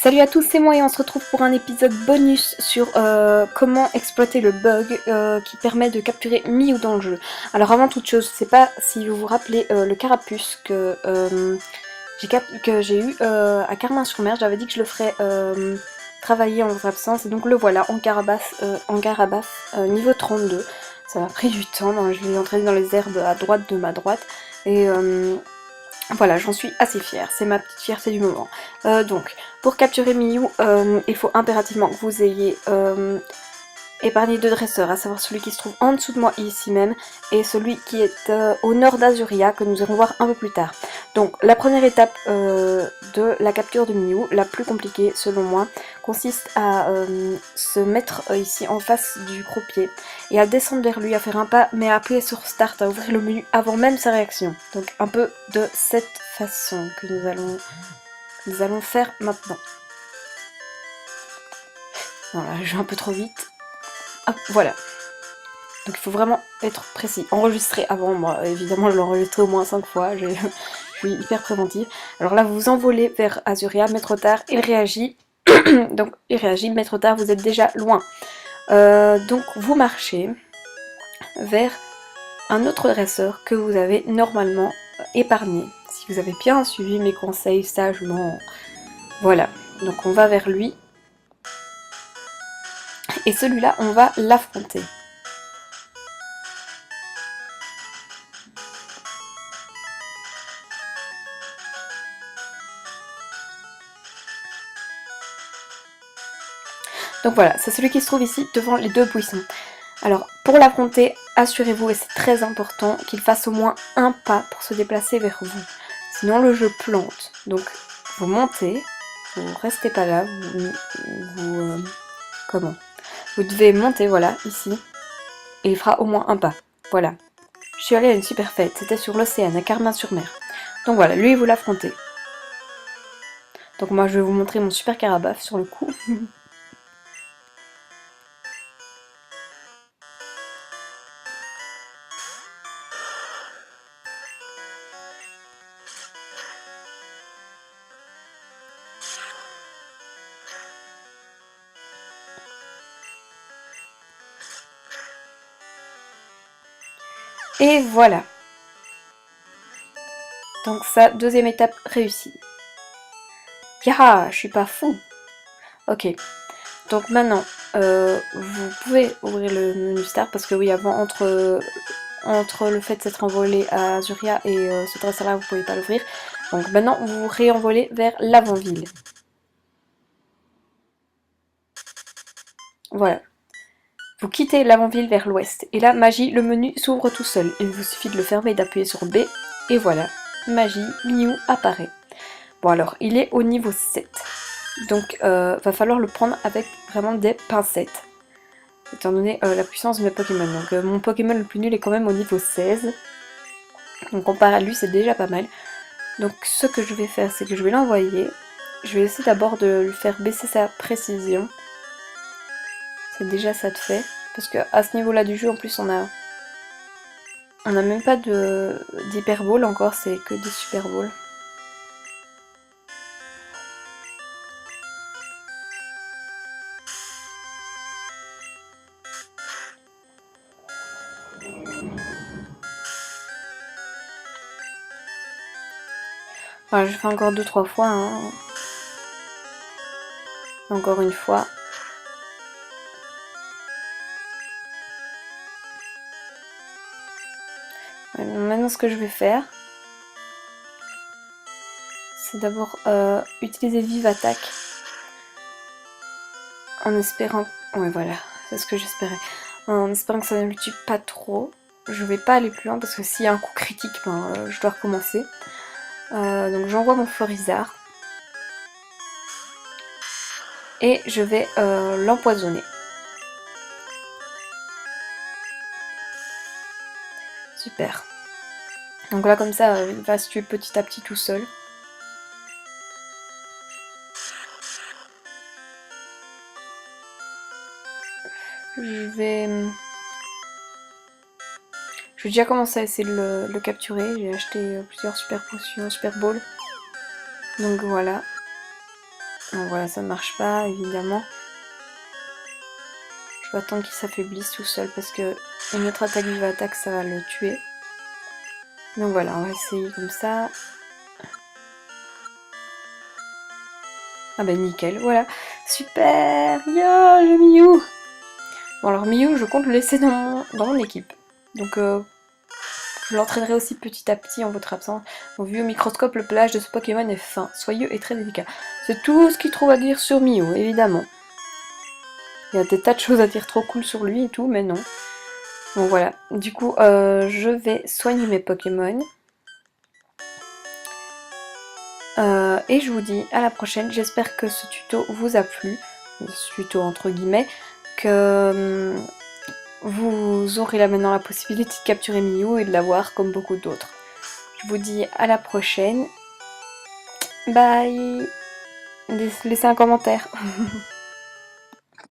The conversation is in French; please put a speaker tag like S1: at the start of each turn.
S1: Salut à tous, c'est moi et on se retrouve pour un épisode bonus sur comment exploiter le bug qui permet de capturer Miou dans le jeu. Alors avant toute chose, je sais pas si vous vous rappelez le carapuce que j'ai eu à Carmin-sur-Mer. J'avais dit que je le ferais travailler en votre absence et donc le voilà en carabasse, niveau 32. Ça m'a pris du temps, je l'ai entraîné dans les herbes à droite de ma droite et voilà, j'en suis assez fière, c'est ma petite fierté du moment. Donc, pour capturer Miou, il faut impérativement que vous ayez épargné deux dresseurs, à savoir celui qui se trouve en dessous de moi ici même, et celui qui est au nord d'Azuria, que nous irons voir un peu plus tard. Donc, la première étape de la capture de Miou, la plus compliquée selon moi, consiste à se mettre ici en face du croupier, et à descendre vers lui, à faire un pas, mais à appuyer sur Start, à ouvrir le menu avant même sa réaction. Donc, un peu de cette façon que nous allons faire maintenant. Voilà, je vais un peu trop vite. Hop, voilà. Donc il faut vraiment être précis. Enregistrer avant, moi évidemment je l'ai enregistré au moins 5 fois, je suis hyper préventive. Alors là vous vous envolez vers Azuria, mais trop tard, il réagit. Donc il réagit, mais trop tard, vous êtes déjà loin. Donc vous marchez vers un autre dresseur que vous avez normalement épargné. Si vous avez bien suivi mes conseils sagement. Voilà, donc on va vers lui. Et celui-là, on va l'affronter. Donc voilà, c'est celui qui se trouve ici devant les deux buissons. Alors pour l'affronter, assurez-vous, et c'est très important, qu'il fasse au moins un pas pour se déplacer vers vous. Sinon le jeu plante. Donc vous montez, vous restez pas là, comment vous devez monter, voilà, ici, et il fera au moins un pas. Voilà. Je suis allée à une super fête, c'était sur l'océan, à Carmin-sur-Mer. Donc voilà, lui vous l'affrontez. Donc moi je vais vous montrer mon super carabaf sur le coup. Et voilà. Donc ça, deuxième étape réussie. Yaha, je suis pas fou. Ok. Donc maintenant, vous pouvez ouvrir le menu Start parce que oui, avant, entre le fait de s'être envolé à Azuria et ce dresseur-là, vous ne pouvez pas l'ouvrir. Donc maintenant, vous vous réenvolez vers l'avant-ville. Voilà. Vous quittez l'avant-ville vers l'ouest. Et là, magie, le menu s'ouvre tout seul. Il vous suffit de le fermer et d'appuyer sur B. Et voilà. Magie, Miou apparaît. Bon alors, il est au niveau 7. Donc, va falloir le prendre avec vraiment des pincettes. Étant donné la puissance de mes Pokémon. Donc, mon Pokémon le plus nul est quand même au niveau 16. Donc, comparé à lui, c'est déjà pas mal. Donc, ce que je vais faire, c'est que je vais l'envoyer. Je vais essayer d'abord de lui faire baisser sa précision. C'est déjà ça de fait. Parce qu'à ce niveau-là du jeu, en plus, on a même pas d'hyper ball encore, c'est que des super balls. Voilà, je fais encore 2-3 fois. Hein. Encore une fois. Maintenant, ce que je vais faire, c'est d'abord utiliser Vive Attaque. En espérant... Ouais, voilà, c'est ce que j'espérais. En espérant que ça ne le tue pas trop. Je vais pas aller plus loin parce que s'il y a un coup critique, ben, je dois recommencer. Donc j'envoie mon Florizard. Et je vais l'empoisonner. Super. Donc là comme ça, il va se tuer petit à petit tout seul. Je vais déjà commencer à essayer de le capturer. J'ai acheté plusieurs super potions, super balls. Donc voilà. Donc voilà, ça ne marche pas, évidemment. Je vais attendre qu'il s'affaiblisse tout seul parce que une autre attaque vive attaque, ça va le tuer. Donc voilà, on va essayer comme ça. Ah bah nickel, voilà. Super, yo, le Miou. Bon alors Miou, je compte le laisser dans mon équipe. Donc je l'entraînerai aussi petit à petit en votre absence. Donc, vu au microscope, le pelage de ce Pokémon est fin, soyeux et très délicat. C'est tout ce qu'il trouve à dire sur Miou, évidemment. Il y a des tas de choses à dire trop cool sur lui et tout, mais non. Bon voilà, du coup je vais soigner mes Pokémon. Et je vous dis à la prochaine, j'espère que ce tuto vous a plu, ce tuto entre guillemets, que vous aurez là maintenant la possibilité de capturer Miou et de l'avoir comme beaucoup d'autres. Je vous dis à la prochaine, bye, laissez un commentaire.